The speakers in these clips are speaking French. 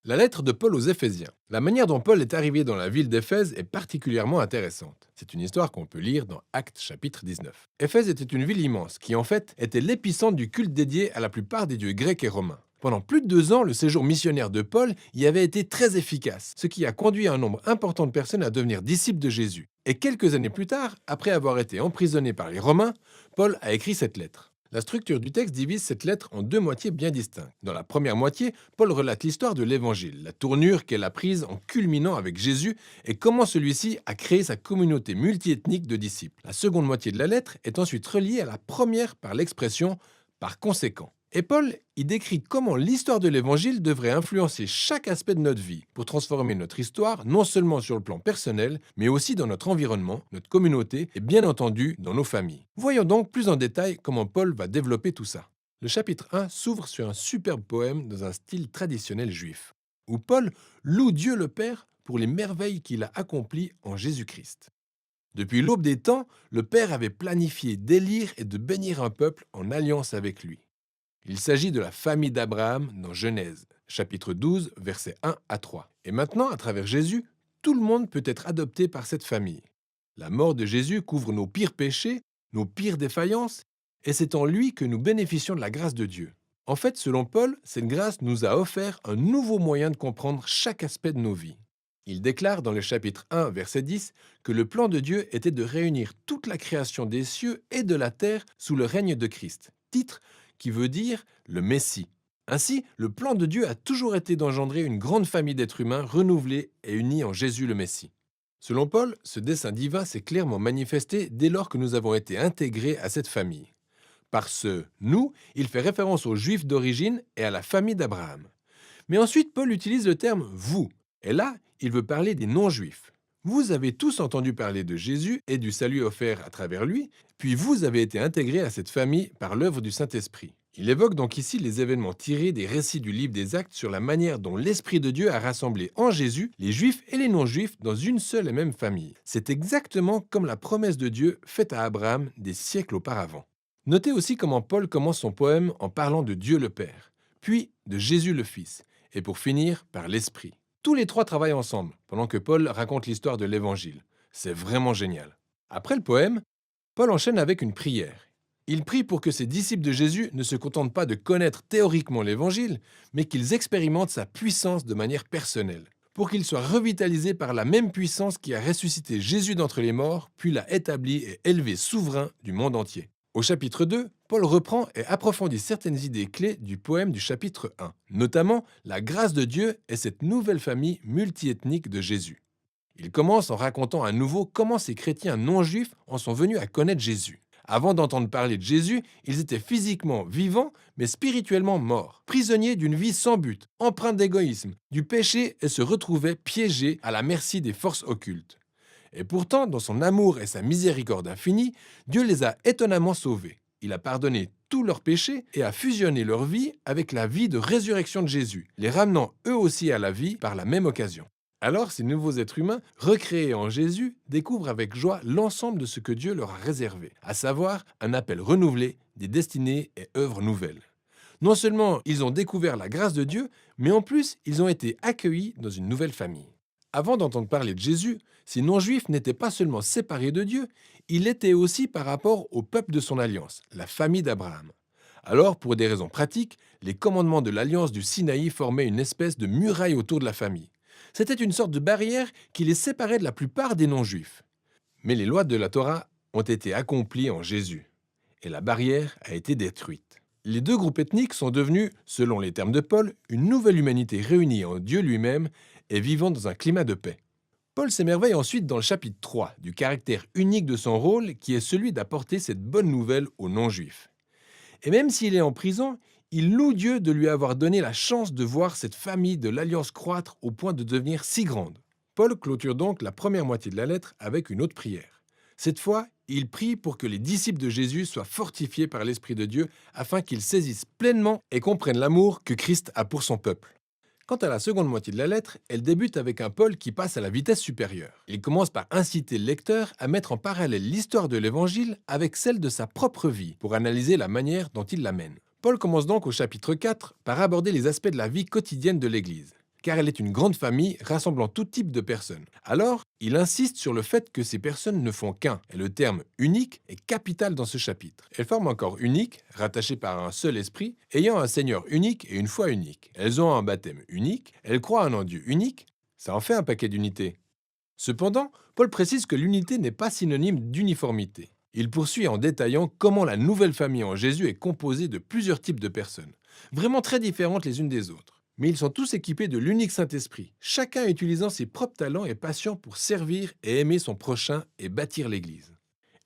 La lettre de Paul aux Éphésiens. La manière dont Paul est arrivé dans la ville d'Éphèse est particulièrement intéressante. C'est une histoire qu'on peut lire dans Actes chapitre 19. Éphèse était une ville immense qui en fait était l'épicentre du culte dédié à la plupart des dieux grecs et romains. Pendant plus de 2 ans, le séjour missionnaire de Paul y avait été très efficace, ce qui a conduit un nombre important de personnes à devenir disciples de Jésus. Et quelques années plus tard, après avoir été emprisonné par les Romains, Paul a écrit cette lettre. La structure du texte divise cette lettre en 2 moitiés bien distinctes. Dans la première moitié, Paul relate l'histoire de l'Évangile, la tournure qu'elle a prise en culminant avec Jésus et comment celui-ci a créé sa communauté multiethnique de disciples. La seconde moitié de la lettre est ensuite reliée à la première par l'expression « par conséquent ». Et Paul y décrit comment l'histoire de l'Évangile devrait influencer chaque aspect de notre vie pour transformer notre histoire non seulement sur le plan personnel, mais aussi dans notre environnement, notre communauté et bien entendu dans nos familles. Voyons donc plus en détail comment Paul va développer tout ça. Le chapitre 1 s'ouvre sur un superbe poème dans un style traditionnel juif, où Paul loue Dieu le Père pour les merveilles qu'il a accomplies en Jésus-Christ. Depuis l'aube des temps, le Père avait planifié d'élire et de bénir un peuple en alliance avec lui. Il s'agit de la famille d'Abraham dans Genèse, chapitre 12, versets 1 à 3. Et maintenant, à travers Jésus, tout le monde peut être adopté par cette famille. La mort de Jésus couvre nos pires péchés, nos pires défaillances, et c'est en lui que nous bénéficions de la grâce de Dieu. En fait, selon Paul, cette grâce nous a offert un nouveau moyen de comprendre chaque aspect de nos vies. Il déclare dans le chapitre 1, verset 10, que le plan de Dieu était de réunir toute la création des cieux et de la terre sous le règne de Christ, titre qui veut dire le Messie. Ainsi, le plan de Dieu a toujours été d'engendrer une grande famille d'êtres humains renouvelés et unis en Jésus le Messie. Selon Paul, ce dessein divin s'est clairement manifesté dès lors que nous avons été intégrés à cette famille. Par ce nous, il fait référence aux Juifs d'origine et à la famille d'Abraham. Mais ensuite, Paul utilise le terme vous, et là, il veut parler des non-juifs. Vous avez tous entendu parler de Jésus et du salut offert à travers lui, puis vous avez été intégrés à cette famille par l'œuvre du Saint-Esprit. Il évoque donc ici les événements tirés des récits du livre des Actes sur la manière dont l'Esprit de Dieu a rassemblé en Jésus les Juifs et les non-Juifs dans une seule et même famille. C'est exactement comme la promesse de Dieu faite à Abraham des siècles auparavant. Notez aussi comment Paul commence son poème en parlant de Dieu le Père, puis de Jésus le Fils, et pour finir par l'Esprit. Tous les trois travaillent ensemble, pendant que Paul raconte l'histoire de l'Évangile. C'est vraiment génial. Après le poème, Paul enchaîne avec une prière. Il prie pour que ses disciples de Jésus ne se contentent pas de connaître théoriquement l'Évangile, mais qu'ils expérimentent sa puissance de manière personnelle, pour qu'ils soient revitalisés par la même puissance qui a ressuscité Jésus d'entre les morts, puis l'a établi et élevé souverain du monde entier. Au chapitre 2, Paul reprend et approfondit certaines idées clés du poème du chapitre 1, notamment la grâce de Dieu et cette nouvelle famille multiethnique de Jésus. Il commence en racontant à nouveau comment ces chrétiens non-juifs en sont venus à connaître Jésus. Avant d'entendre parler de Jésus, ils étaient physiquement vivants, mais spirituellement morts, prisonniers d'une vie sans but, empreints d'égoïsme, du péché et se retrouvaient piégés à la merci des forces occultes. Et pourtant, dans son amour et sa miséricorde infinie, Dieu les a étonnamment sauvés. Il a pardonné tous leurs péchés et a fusionné leur vie avec la vie de résurrection de Jésus, les ramenant eux aussi à la vie par la même occasion. Alors, ces nouveaux êtres humains, recréés en Jésus, découvrent avec joie l'ensemble de ce que Dieu leur a réservé, à savoir un appel renouvelé, des destinées et œuvres nouvelles. Non seulement ils ont découvert la grâce de Dieu, mais en plus, ils ont été accueillis dans une nouvelle famille. Avant d'entendre parler de Jésus, ces non-juifs n'étaient pas seulement séparés de Dieu, ils l'étaient aussi par rapport au peuple de son alliance, la famille d'Abraham. Alors, pour des raisons pratiques, les commandements de l'alliance du Sinaï formaient une espèce de muraille autour de la famille. C'était une sorte de barrière qui les séparait de la plupart des non-juifs. Mais les lois de la Torah ont été accomplies en Jésus, et la barrière a été détruite. Les deux groupes ethniques sont devenus, selon les termes de Paul, une nouvelle humanité réunie en Dieu lui-même et vivant dans un climat de paix. Paul s'émerveille ensuite dans le chapitre 3 du caractère unique de son rôle qui est celui d'apporter cette bonne nouvelle aux non-juifs. Et même s'il est en prison, il loue Dieu de lui avoir donné la chance de voir cette famille de l'Alliance croître au point de devenir si grande. Paul clôture donc la première moitié de la lettre avec une autre prière. Cette fois, il prie pour que les disciples de Jésus soient fortifiés par l'Esprit de Dieu afin qu'ils saisissent pleinement et comprennent l'amour que Christ a pour son peuple. Quant à la seconde moitié de la lettre, elle débute avec un Paul qui passe à la vitesse supérieure. Il commence par inciter le lecteur à mettre en parallèle l'histoire de l'Évangile avec celle de sa propre vie pour analyser la manière dont il l'amène. Paul commence donc au chapitre 4 par aborder les aspects de la vie quotidienne de l'Église. car elle est une grande famille rassemblant tout type de personnes. Alors, il insiste sur le fait que ces personnes ne font qu'un, et le terme unique est capital dans ce chapitre. Elles forment un corps unique, rattaché par un seul esprit, ayant un Seigneur unique et une foi unique. Elles ont un baptême unique, elles croient en un Dieu unique, ça en fait un paquet d'unités. Cependant, Paul précise que l'unité n'est pas synonyme d'uniformité. Il poursuit en détaillant comment la nouvelle famille en Jésus est composée de plusieurs types de personnes, vraiment très différentes les unes des autres. Mais ils sont tous équipés de l'unique Saint-Esprit, chacun utilisant ses propres talents et passions pour servir et aimer son prochain et bâtir l'Église.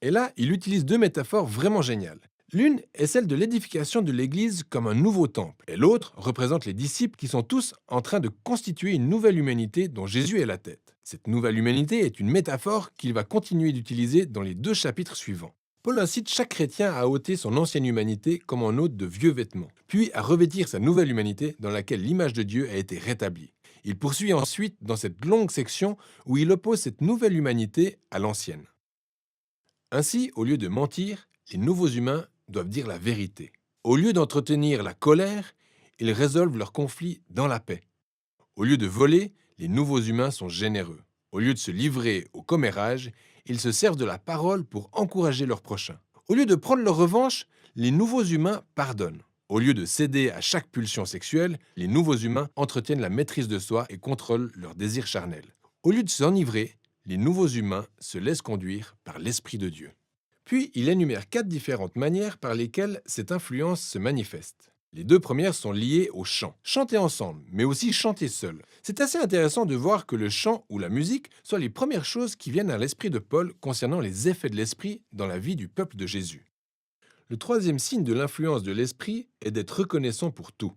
Et là, il utilise deux métaphores vraiment géniales. L'une est celle de l'édification de l'Église comme un nouveau temple, et l'autre représente les disciples qui sont tous en train de constituer une nouvelle humanité dont Jésus est la tête. Cette nouvelle humanité est une métaphore qu'il va continuer d'utiliser dans les 2 chapitres suivants. Paul incite chaque chrétien à ôter son ancienne humanité comme en ôte de vieux vêtements, puis à revêtir sa nouvelle humanité dans laquelle l'image de Dieu a été rétablie. Il poursuit ensuite dans cette longue section où il oppose cette nouvelle humanité à l'ancienne. Ainsi, au lieu de mentir, les nouveaux humains doivent dire la vérité. Au lieu d'entretenir la colère, ils résolvent leurs conflits dans la paix. Au lieu de voler, les nouveaux humains sont généreux. Au lieu de se livrer au commérage, ils se servent de la parole pour encourager leurs prochains. Au lieu de prendre leur revanche, les nouveaux humains pardonnent. Au lieu de céder à chaque pulsion sexuelle, les nouveaux humains entretiennent la maîtrise de soi et contrôlent leurs désirs charnels. Au lieu de s'enivrer, les nouveaux humains se laissent conduire par l'Esprit de Dieu. Puis, il énumère 4 différentes manières par lesquelles cette influence se manifeste. Les 2 premières sont liées au chant. Chanter ensemble, mais aussi chanter seul. C'est assez intéressant de voir que le chant ou la musique soient les premières choses qui viennent à l'esprit de Paul concernant les effets de l'esprit dans la vie du peuple de Jésus. Le 3e signe de l'influence de l'esprit est d'être reconnaissant pour tout.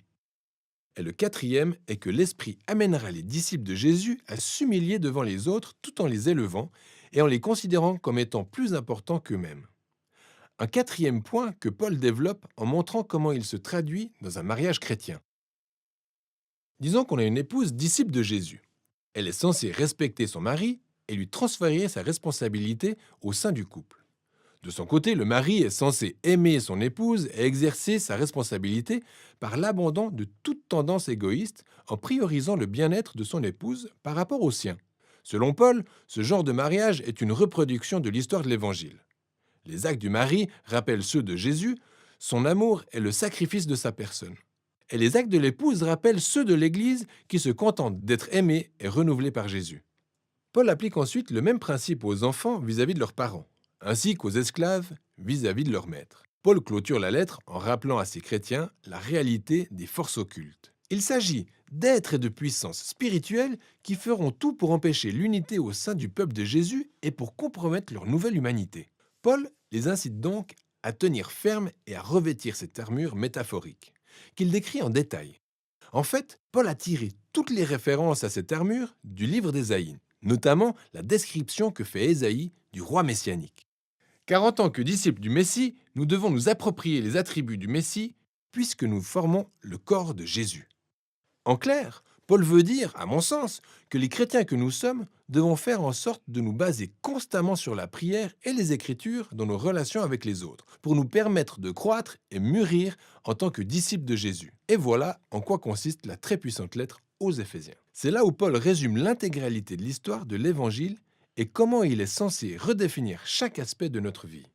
Et le 4e est que l'esprit amènera les disciples de Jésus à s'humilier devant les autres tout en les élevant et en les considérant comme étant plus importants qu'eux-mêmes. Un 4e point que Paul développe en montrant comment il se traduit dans un mariage chrétien. Disons qu'on a une épouse disciple de Jésus. Elle est censée respecter son mari et lui transférer sa responsabilité au sein du couple. De son côté, le mari est censé aimer son épouse et exercer sa responsabilité par l'abandon de toute tendance égoïste en priorisant le bien-être de son épouse par rapport au sien. Selon Paul, ce genre de mariage est une reproduction de l'histoire de l'Évangile. Les actes du mari rappellent ceux de Jésus, son amour est le sacrifice de sa personne. Et les actes de l'épouse rappellent ceux de l'Église qui se contente d'être aimée et renouvelée par Jésus. Paul applique ensuite le même principe aux enfants vis-à-vis de leurs parents, ainsi qu'aux esclaves vis-à-vis de leurs maîtres. Paul clôture la lettre en rappelant à ses chrétiens la réalité des forces occultes. Il s'agit d'êtres et de puissances spirituelles qui feront tout pour empêcher l'unité au sein du peuple de Jésus et pour compromettre leur nouvelle humanité. Paul les incite donc à tenir ferme et à revêtir cette armure métaphorique, qu'il décrit en détail. En fait, Paul a tiré toutes les références à cette armure du livre d'Ésaïe, notamment la description que fait Ésaïe du roi messianique. Car en tant que disciples du Messie, nous devons nous approprier les attributs du Messie puisque nous formons le corps de Jésus. En clair, Paul veut dire, à mon sens, que les chrétiens que nous sommes devons faire en sorte de nous baser constamment sur la prière et les Écritures dans nos relations avec les autres, pour nous permettre de croître et mûrir en tant que disciples de Jésus. Et voilà en quoi consiste la très puissante lettre aux Éphésiens. C'est là où Paul résume l'intégralité de l'histoire de l'Évangile et comment il est censé redéfinir chaque aspect de notre vie.